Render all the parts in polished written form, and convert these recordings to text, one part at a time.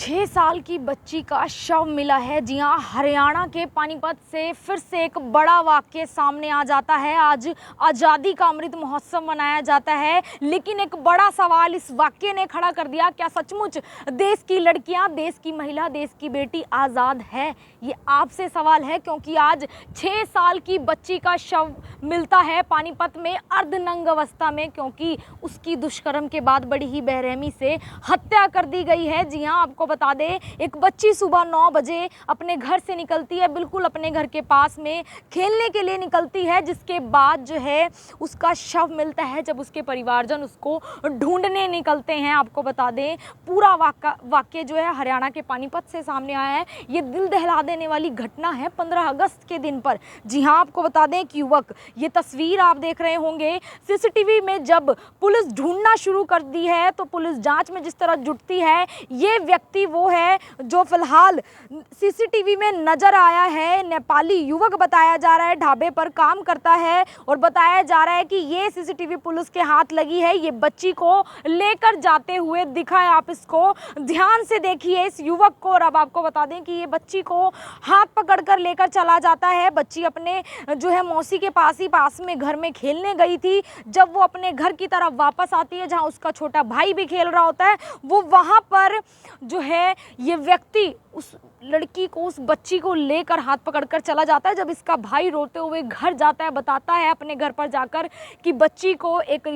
6 साल की बच्ची का शव मिला है। जी हाँ, हरियाणा के पानीपत से फिर से एक बड़ा वाक़या सामने आ जाता है। आज आज़ादी का अमृत महोत्सव मनाया जाता है, लेकिन एक बड़ा सवाल इस वाक़ये ने खड़ा कर दिया, क्या सचमुच देश की लड़कियां, देश की महिला, देश की बेटी आज़ाद है? ये आपसे सवाल है, क्योंकि आज 6 साल की बच्ची का शव मिलता है पानीपत में अर्धनंग अवस्था में, क्योंकि उसकी दुष्कर्म के बाद बड़ी ही बेरहमी से हत्या कर दी गई है। जी हाँ, आपको बता दें, एक बच्ची सुबह 9 बजे अपने घर से निकलती है, बिल्कुल अपने घर के पास में खेलने के लिए निकलती है, जिसके बाद जो है उसका शव मिलता है। जब उसके परिवारजन उसको ढूंढने निकलते हैं, आपको बता दें पूरा वाक्य जो है हरियाणा के पानीपत से सामने आया है। ये दिल दहला देने वाली घटना है 15 अगस्त के दिन पर। जी हाँ, आपको बता दें एक युवक, ये तस्वीर आप देख रहे होंगे सीसीटीवी में, जब पुलिस ढूंढना शुरू कर दी है तो पुलिस जांच में जिस तरह जुटती है, ये व्यक्ति वो है जो फिलहाल सीसीटीवी में नजर आया है। नेपाली युवक बताया जा रहा है, ढाबे पर काम करता है, और बताया जा रहा है कि ये सीसीटीवी पुलिस के हाथ लगी है। ये बच्ची को लेकर जाते हुए दिखा है, आप इसको ध्यान से देखिए इस युवक को। और अब आपको बता दें कि ये बच्ची को हाथ पकड़कर लेकर चला जाता है। बच्ची अपने जो है मौसी के पास में घर में खेलने गई थी। जब वो अपने घर की तरफ वापस आती है, जहां उसका छोटा भाई भी खेल रहा होता है, वो वहां पर जो है ये व्यक्ति उस लड़की को, उस बच्ची को लेकर हाथ पकड़कर चला जाता है। जब इसका भाई रोते हुए घर जाता है, बताता है अपने घर पर जाकर कि बच्ची को एक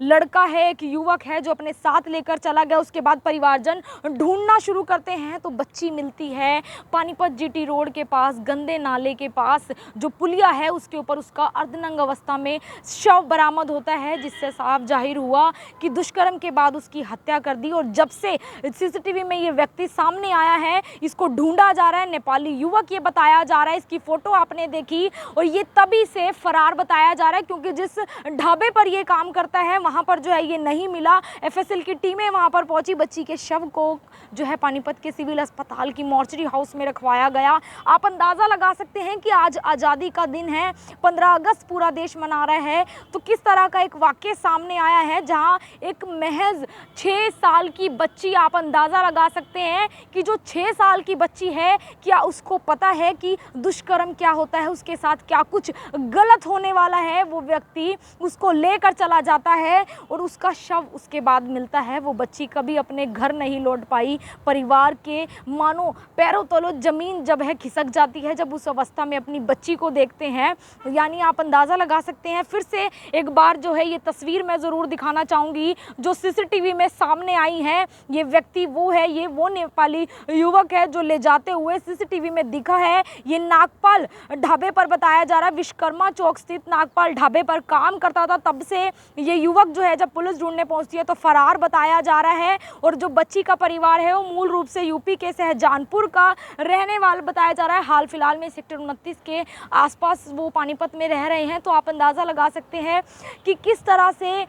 लड़का है, एक युवक है जो अपने साथ लेकर चला गया। उसके बाद परिवारजन ढूंढना शुरू करते हैं तो बच्ची मिलती है पानीपत जीटी रोड के पास, गंदे नाले के पास जो पुलिया है उसके ऊपर उसका अर्धनंग अवस्था में शव बरामद होता है, जिससे साफ जाहिर हुआ कि दुष्कर्म के बाद उसकी हत्या कर दी। और जब से सीसीटीवी में ये व्यक्ति सामने आया है, इसको ढूंढा जा रहा है। नेपाली युवक ये बताया जा रहा है, इसकी फोटो आपने देखी, और ये तभी से फरार बताया जा रहा है, क्योंकि जिस ढाबे पर ये काम करता है वहां पर जो है ये नहीं मिला। एफएसएल की टीमें वहां पर पहुंची, बच्ची के शव को जो है पानीपत के सिविल अस्पताल की मॉर्चरी हाउस में रखवाया गया। आप अंदाजा लगा सकते हैं कि आज आज़ादी का दिन है, 15 अगस्त पूरा देश मना रहा है, तो किस तरह का एक वाक्य सामने आया है, जहां एक महज 6 साल की बच्ची, आप अंदाजा लगा सकते हैं कि जो 6 साल की बच्ची है, क्या उसको पता है कि दुष्कर्म क्या होता है, उसके साथ क्या कुछ गलत होने वाला है। वो व्यक्ति उसको लेकर चला जाता है और उसका शव उसके बाद मिलता है। वो बच्ची कभी अपने घर नहीं लौट पाई। परिवार के मानो पैरों तलों जमीन जब है खिसक जाती है जब उस अवस्था में अपनी बच्ची को देखते हैं। यानी आप अंदाजा लगा सकते हैं। फिर से एक बार जो है ये तस्वीर मैं ज़रूर दिखाना चाहूँगी जो सीसीटीवी में सामने आई है। ये व्यक्ति वो है, ये वो नेपाली युवक है जो ले जाते हुए सीसीटीवी में दिखा है। ये नागपाल ढाबे पर बताया जा रहा है, विश्वकर्मा चौक स्थित नागपाल ढाबे पर काम करता था। तब से ये युवक जो है जब पुलिस ढूंढने पहुंचती है तो फरार बताया जा रहा है। और जो बच्ची का परिवार है वो मूल रूप से यूपी के शाहजहांपुर का रहने वाला बताया जा रहा है। हाल फिलहाल में सेक्टर 29 के आसपास वो पानीपत में रह रहे हैं। तो आप अंदाज़ा लगा सकते हैं कि किस तरह से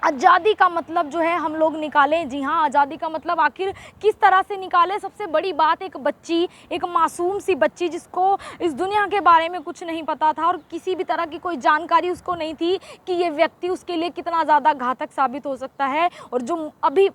आज़ादी का मतलब जो है हम लोग निकालें। जी हाँ, आज़ादी का मतलब आखिर किस तरह से निकालें। सबसे बड़ी बात, एक बच्ची, एक मासूम सी बच्ची जिसको इस दुनिया के बारे में कुछ नहीं पता था और किसी भी तरह की कोई जानकारी उसको नहीं थी कि ये व्यक्ति उसके लिए कितना ज़्यादा घातक साबित हो सकता है। और जो अभी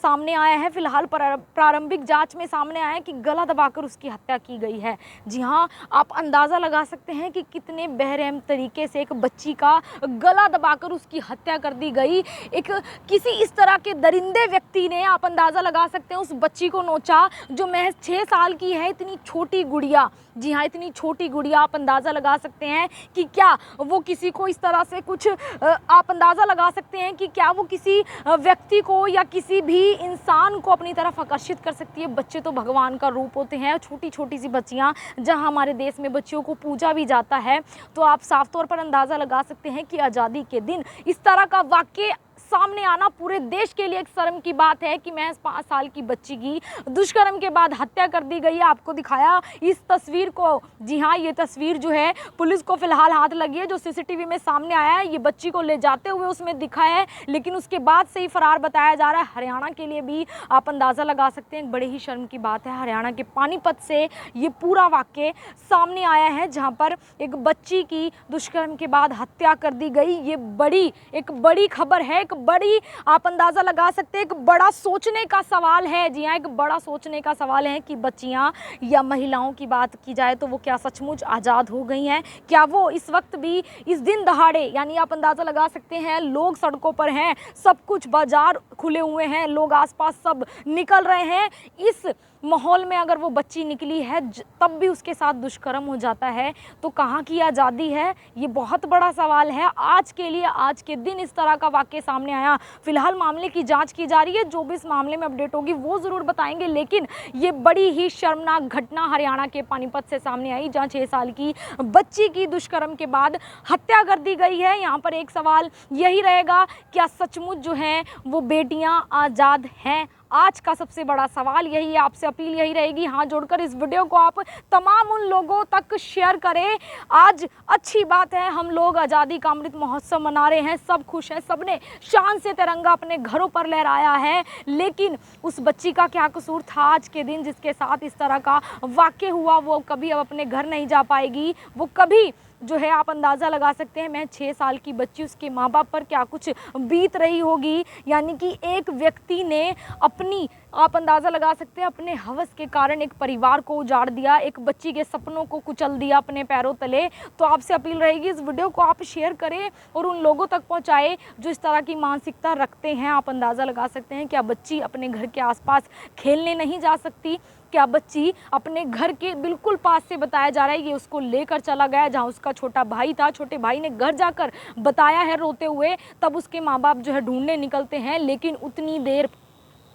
सामने आया है, फिलहाल प्रारंभिक जांच में सामने आया है कि गला दबाकर उसकी हत्या की गई है। जी हाँ, आप अंदाज़ा लगा सकते हैं कि कितने बेरहम तरीके से एक बच्ची का गला दबाकर उसकी हत्या कर दी गई। एक किसी इस तरह के दरिंदे व्यक्ति ने, आप अंदाज़ा लगा सकते हैं, उस बच्ची को नोचा जो महज 6 साल की है। इतनी छोटी गुड़िया, जी हाँ, इतनी छोटी गुड़िया, आप अंदाज़ा लगा सकते हैं कि क्या वो किसी को इस तरह से कुछ, आप अंदाज़ा लगा सकते हैं कि क्या वो किसी व्यक्ति को या किसी भी इंसान को अपनी तरफ आकर्षित कर सकती है। बच्चे तो भगवान का रूप होते हैं, छोटी छोटी सी बच्चियां, जहां हमारे देश में बच्चियों को पूजा भी जाता है। तो आप साफ तौर पर अंदाज़ा लगा सकते हैं कि आज़ादी के दिन इस तरह का वाक्य सामने आना पूरे देश के लिए एक शर्म की बात है कि महज 5 साल की बच्ची की दुष्कर्म के बाद हत्या कर दी गई है। आपको दिखाया इस तस्वीर को। जी हाँ, ये तस्वीर जो है पुलिस को फिलहाल हाथ लगी है, जो सीसीटीवी में सामने आया है। ये बच्ची को ले जाते हुए उसमें दिखा है, लेकिन उसके बाद से ही फरार बताया जा रहा है। हरियाणा के लिए भी आप अंदाज़ा लगा सकते हैं, बड़े ही शर्म की बात है। हरियाणा के पानीपत से ये पूरा वाक्य सामने आया है, जहाँ पर एक बच्ची की दुष्कर्म के बाद हत्या कर दी गई। ये एक बड़ी खबर है, एक बड़ी, आप अंदाज़ा लगा सकते हैं, एक बड़ा सोचने का सवाल है। जी हाँ, एक बड़ा सोचने का सवाल है कि बच्चियाँ या महिलाओं की बात की जाए तो वो क्या सचमुच आज़ाद हो गई हैं? क्या वो इस वक्त भी, इस दिन दहाड़े, यानी आप अंदाज़ा लगा सकते हैं, लोग सड़कों पर हैं, सब कुछ बाजार खुले हुए हैं, लोग आसपास सब निकल रहे हैं, इस माहौल में अगर वो बच्ची निकली है तब भी उसके साथ दुष्कर्म हो जाता है, तो कहाँ की आज़ादी है? ये बहुत बड़ा सवाल है। आज के लिए, आज के दिन इस तरह का वाक़या सामने आया। फिलहाल मामले की जांच की जा रही है, जो भी इस मामले में अपडेट होगी वो ज़रूर बताएंगे। लेकिन ये बड़ी ही शर्मनाक घटना हरियाणा के पानीपत से सामने आई, जहाँ 6 साल की बच्ची की दुष्कर्म के बाद हत्या कर दी गई है। यहाँ पर एक सवाल यही रहेगा, क्या सचमुच जो हैं वो बेटियाँ आज़ाद हैं? आज का सबसे बड़ा सवाल यही है। आपसे अपील यही रहेगी, हाथ जोड़कर इस वीडियो को आप तमाम उन लोगों तक शेयर करें। आज अच्छी बात है, हम लोग आज़ादी का अमृत महोत्सव मना रहे हैं, सब खुश हैं, सबने शान से तिरंगा अपने घरों पर लहराया है, लेकिन उस बच्ची का क्या कसूर था? आज के दिन जिसके साथ इस तरह का वाक़या हुआ, वो कभी अब अपने घर नहीं जा पाएगी, वो कभी जो है, आप अंदाज़ा लगा सकते हैं, मैं 6 साल की बच्ची, उसके माँ बाप पर क्या कुछ बीत रही होगी। यानी कि एक व्यक्ति ने अपनी, आप अंदाज़ा लगा सकते हैं, अपने हवस के कारण एक परिवार को उजाड़ दिया, एक बच्ची के सपनों को कुचल दिया अपने पैरों तले। तो आपसे अपील रहेगी, इस वीडियो को आप शेयर करें और उन लोगों तक पहुंचाएं जो इस तरह की मानसिकता रखते हैं। आप अंदाज़ा लगा सकते हैं, क्या बच्ची अपने घर के आसपास खेलने नहीं जा सकती? क्या बच्ची अपने घर के बिल्कुल पास से, बताया जा रहा है, ये उसको लेकर चला गया जहां उसका छोटा भाई था, छोटे भाई ने घर जाकर बताया है रोते हुए, तब उसके माँ बाप जो है ढूंढने निकलते हैं, लेकिन उतनी देर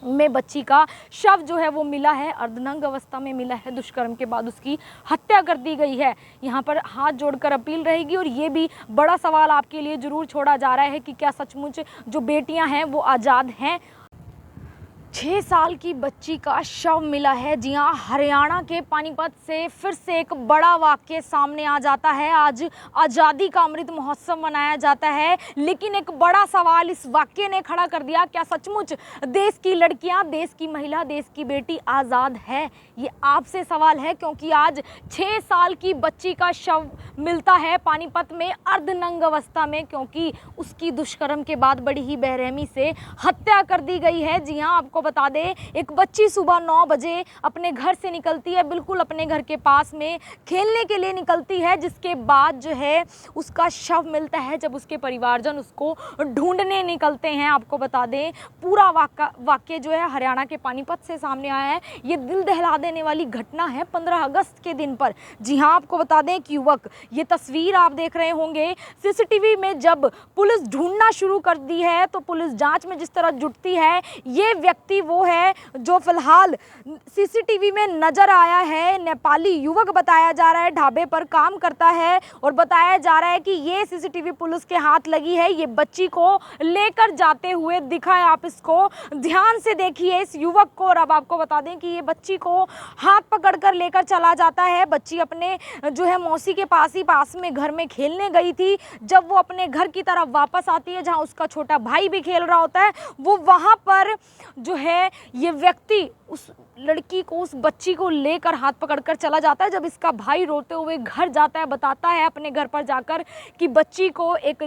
में बच्ची का शव जो है वो मिला है, अर्धनग्न अवस्था में मिला है। दुष्कर्म के बाद उसकी हत्या कर दी गई है। यहाँ पर हाथ जोड़कर अपील रहेगी, और ये भी बड़ा सवाल आपके लिए जरूर छोड़ा जा रहा है कि क्या सचमुच जो बेटियां हैं वो आज़ाद हैं? 6 साल की बच्ची का शव मिला है। जी हाँ, हरियाणा के पानीपत से फिर से एक बड़ा वाक़या सामने आ जाता है। आज आज़ादी का अमृत महोत्सव मनाया जाता है, लेकिन एक बड़ा सवाल इस वाक़ये ने खड़ा कर दिया, क्या सचमुच देश की लड़कियां, देश की महिला, देश की बेटी आज़ाद है? ये आपसे सवाल है, क्योंकि आज 6 साल की बच्ची का शव मिलता है पानीपत में अर्धनग्न अवस्था में, क्योंकि उसकी दुष्कर्म के बाद बड़ी ही बेरहमी से हत्या कर दी गई है। जी हाँ, आपको बता दें, एक बच्ची सुबह 9 बजे अपने घर से निकलती है, बिल्कुल अपने घर के पास में खेलने के लिए निकलती है, जिसके बाद जो है उसका शव मिलता है जब उसके परिवारजन उसको ढूंढने निकलते हैं। आपको बता दें, पूरा वाक़या जो है हरियाणा के पानीपत से सामने आया है। ये दिल दहला देने वाली घटना है 15 अगस्त के दिन पर। जी हाँ, आपको बता दें, एक युवक, ये तस्वीर आप देख रहे होंगे, सीसीटीवी में जब पुलिस ढूंढना शुरू कर दी है, तो पुलिस जांच में जिस तरह जुटती है, ये व्यक्ति वो है जो फिलहाल सीसीटीवी में नजर आया है। नेपाली युवक बताया जा रहा है, ढाबे पर काम करता है, और बताया जा रहा है कि ये सीसीटीवी पुलिस के हाथ लगी है। ये बच्ची को लेकर जाते हुए दिखा है, आप इसको ध्यान से देखिए इस युवक को। और अब आपको बता दें कि ये बच्ची को हाथ पकड़कर लेकर चला जाता है। बच्ची अपने जो है मौसी के पास में घर में खेलने गई थी। जब वो अपने घर की तरफ वापस आती है, जहाँ उसका छोटा भाई भी खेल रहा होता है, वो वहाँ पर जो है ये व्यक्ति उस लड़की को, उस बच्ची को लेकर हाथ पकड़कर चला जाता है। जब इसका भाई रोते हुए घर जाता है, बताता है अपने घर पर जाकर कि बच्ची को एक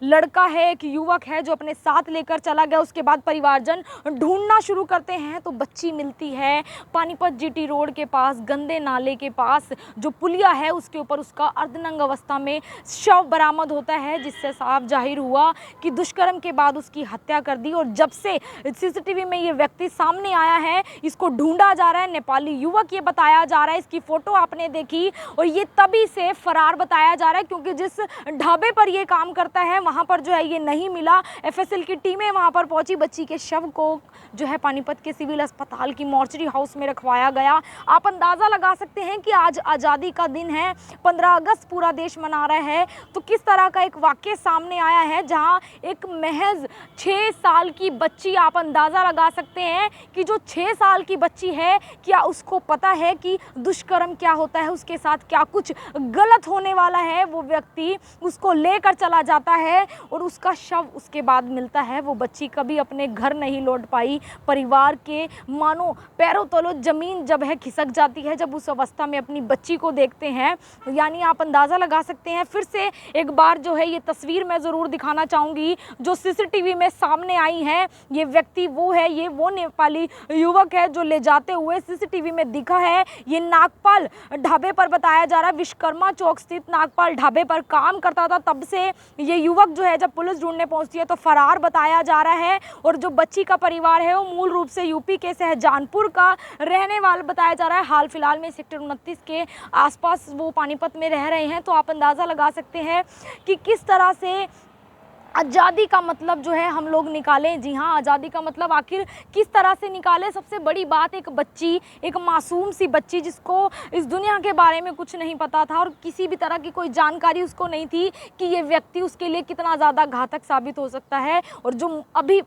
लड़का है, एक युवक है जो अपने साथ लेकर चला गया। उसके बाद परिवारजन ढूंढना शुरू करते हैं, तो बच्ची मिलती है पानीपत जीटी रोड के पास, गंदे नाले के पास जो पुलिया है उसके ऊपर उसका अर्धनग्न अवस्था में शव बरामद होता है, जिससे साफ जाहिर हुआ कि दुष्कर्म के बाद उसकी हत्या कर दी। और जब से सीसीटीवी में ये व्यक्ति सामने आया है, इसको ढूंढा जा रहा है। नेपाली युवक ये बताया जा रहा है, इसकी फोटो आपने देखी, और ये तभी से फरार बताया जा रहा है, क्योंकि जिस ढाबे पर ये काम करता है वहां पर जो है ये नहीं मिला। एफएसएल की टीमें वहां पर पहुंची, बच्ची के शव को जो है पानीपत के सिविल अस्पताल की मॉर्चरी हाउस में रखवाया गया। आप अंदाजा लगा सकते हैं कि आज आज़ादी का दिन है, 15 अगस्त पूरा देश मना रहा है, तो किस तरह का एक वाक्य सामने आया है, जहां एक महज 6 साल की बच्ची, आप अंदाजा लगा सकते हैं कि जो 6 साल की बच्ची बच्ची है, क्या उसको पता है कि दुष्कर्म क्या होता है, उसके साथ क्या कुछ गलत होने वाला है। वो व्यक्ति उसको लेकर चला जाता है और उसका शव उसके बाद मिलता है। वो बच्ची कभी अपने घर नहीं लौट पाई। परिवार के मानो पैरों तलों ज़मीन जब है खिसक जाती है जब उस अवस्था में अपनी बच्ची को देखते हैं। यानी आप अंदाज़ा लगा सकते हैं। फिर से एक बार जो है ये तस्वीर मैं ज़रूर दिखाना चाहूँगी जो सीसीटीवी में सामने आई है। ये व्यक्ति वो है, ये वो नेपाली युवक है जो ले जाते हुए सीसीटीवी में दिखा है। ये नागपाल ढाबे पर बताया जा रहा है, विश्वकर्मा चौक स्थित नागपाल ढाबे पर काम करता था। तब से ये युवक जो है जब पुलिस ढूंढने पहुंचती है तो फरार बताया जा रहा है। और जो बच्ची का परिवार है वो मूल रूप से यूपी के शाहजहांपुर का रहने वाला बताया जा रहा है। हाल फिलहाल में सेक्टर 29 के आसपास वो पानीपत में रह रहे हैं। तो आप अंदाज़ा लगा सकते हैं कि किस तरह से आज़ादी का मतलब जो है हम लोग निकालें। जी हाँ, आज़ादी का मतलब आखिर किस तरह से निकालें। सबसे बड़ी बात, एक बच्ची, एक मासूम सी बच्ची जिसको इस दुनिया के बारे में कुछ नहीं पता था और किसी भी तरह की कोई जानकारी उसको नहीं थी कि ये व्यक्ति उसके लिए कितना ज़्यादा घातक साबित हो सकता है। और जो अभी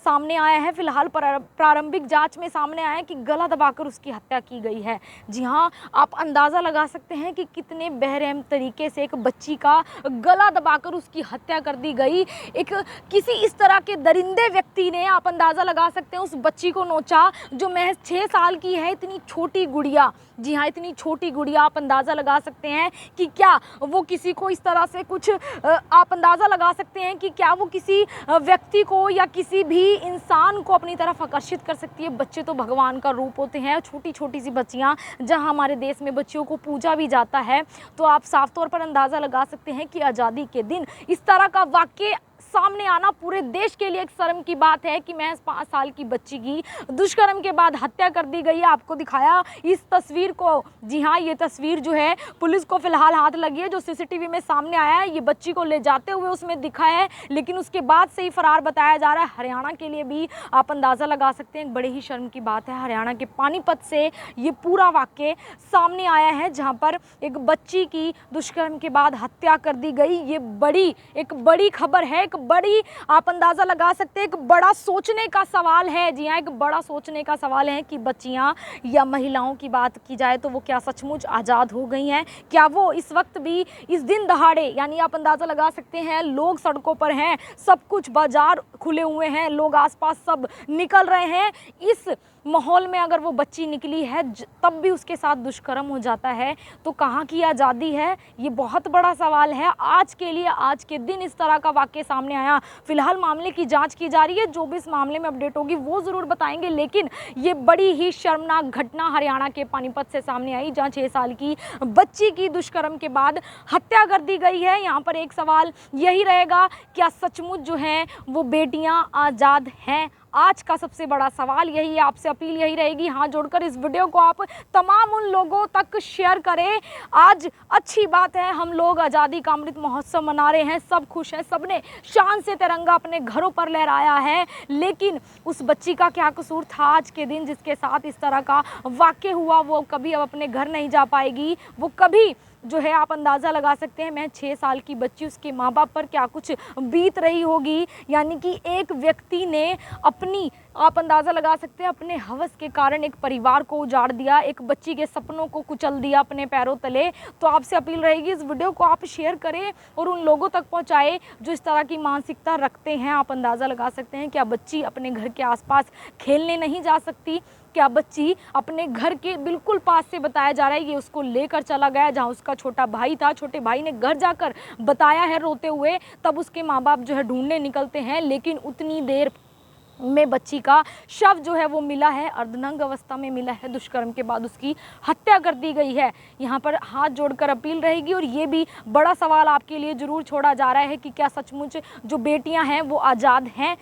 सामने आया है, फिलहाल प्रारंभिक जांच में सामने आया है कि गला दबाकर उसकी हत्या की गई है। जी हाँ, आप अंदाज़ा लगा सकते हैं कि कितने बेरहम तरीके से एक बच्ची का गला दबाकर उसकी हत्या कर दी गई। एक किसी इस तरह के दरिंदे व्यक्ति ने, आप अंदाज़ा लगा सकते हैं, उस बच्ची को नोचा जो महज 6 साल की है। इतनी छोटी गुड़िया, जी हाँ, इतनी छोटी गुड़िया। आप अंदाज़ा लगा सकते हैं कि क्या वो किसी को इस तरह से कुछ, आप अंदाज़ा लगा सकते हैं कि क्या वो किसी व्यक्ति को या किसी भी इंसान को अपनी तरफ आकर्षित कर सकती है। बच्चे तो भगवान का रूप होते हैं। छोटी छोटी सी बच्चियां, जहां हमारे देश में बच्चियों को पूजा भी जाता है। तो आप साफ तौर पर अंदाज़ा लगा सकते हैं कि आज़ादी के दिन इस तरह का वाक़या सामने आना पूरे देश के लिए एक शर्म की बात है कि महज 5 साल की बच्ची की दुष्कर्म के बाद हत्या कर दी गई है। आपको दिखाया इस तस्वीर को। जी हाँ, ये तस्वीर जो है पुलिस को फिलहाल हाथ लगी है, जो सीसीटीवी में सामने आया है। ये बच्ची को ले जाते हुए उसमें दिखा है, लेकिन उसके बाद से ही फरार बताया जा रहा है। हरियाणा के लिए भी आप अंदाज़ा लगा सकते हैं, बड़े ही शर्म की बात है। हरियाणा के पानीपत से ये पूरा वाक़या सामने आया है जहाँ पर एक बच्ची की दुष्कर्म के बाद हत्या कर दी गई। ये एक बड़ी खबर है, एक बड़ी, आप अंदाज़ा लगा सकते हैं, एक बड़ा सोचने का सवाल है। जी हाँ, एक बड़ा सोचने का सवाल है कि बच्चियाँ या महिलाओं की बात की जाए तो वो क्या सचमुच आज़ाद हो गई हैं? क्या वो इस वक्त भी, इस दिन दहाड़े, यानी आप अंदाज़ा लगा सकते हैं, लोग सड़कों पर हैं, सब कुछ बाजार खुले हुए हैं, लोग आसपास सब निकल रहे हैं, इस माहौल में अगर वो बच्ची निकली है तब भी उसके साथ दुष्कर्म हो जाता है तो कहाँ की आज़ादी है? ये बहुत बड़ा सवाल है आज के लिए। आज के दिन इस तरह का वाक़या सामने आया। फिलहाल मामले की जांच की जा रही है, जो भी इस मामले में अपडेट होगी वो ज़रूर बताएंगे। लेकिन ये बड़ी ही शर्मनाक घटना हरियाणा के पानीपत से सामने आई, जहाँ 6 साल की बच्ची की दुष्कर्म के बाद हत्या कर दी गई है। यहाँ पर एक सवाल यही रहेगा, क्या सचमुच जो है वो बेटियाँ आज़ाद हैं? आज का सबसे बड़ा सवाल यही है। आपसे अपील यही रहेगी, हाथ जोड़कर इस वीडियो को आप तमाम उन लोगों तक शेयर करें। आज अच्छी बात है, हम लोग आज़ादी का अमृत महोत्सव मना रहे हैं, सब खुश हैं, सबने शान से तिरंगा अपने घरों पर लहराया है। लेकिन उस बच्ची का क्या कसूर था आज के दिन जिसके साथ इस तरह का वाक़या हुआ? वो कभी अब अपने घर नहीं जा पाएगी। वो कभी जो है, आप अंदाज़ा लगा सकते हैं, मैं 6 साल की बच्ची, उसके माँ बाप पर क्या कुछ बीत रही होगी। यानी कि एक व्यक्ति ने अपनी, आप अंदाज़ा लगा सकते हैं, अपने हवस के कारण एक परिवार को उजाड़ दिया, एक बच्ची के सपनों को कुचल दिया अपने पैरों तले। तो आपसे अपील रहेगी, इस वीडियो को आप शेयर करें और उन लोगों तक पहुंचाएं जो इस तरह की मानसिकता रखते हैं। आप अंदाज़ा लगा सकते हैं, क्या बच्ची अपने घर के आसपास खेलने नहीं जा सकती? क्या बच्ची अपने घर के बिल्कुल पास से, बताया जा रहा है, ये उसको लेकर चला गया जहाँ उसका छोटा भाई था। छोटे भाई ने घर जाकर बताया है रोते हुए, तब उसके माँ बाप जो है ढूंढने निकलते हैं। लेकिन उतनी देर में बच्ची का शव जो है वो मिला है, अर्धनग्न अवस्था में मिला है। दुष्कर्म के बाद उसकी हत्या कर दी गई है। यहाँ पर हाथ जोड़कर अपील रहेगी। और ये भी बड़ा सवाल आपके लिए ज़रूर छोड़ा जा रहा है कि क्या सचमुच जो बेटियाँ हैं वो आज़ाद हैं?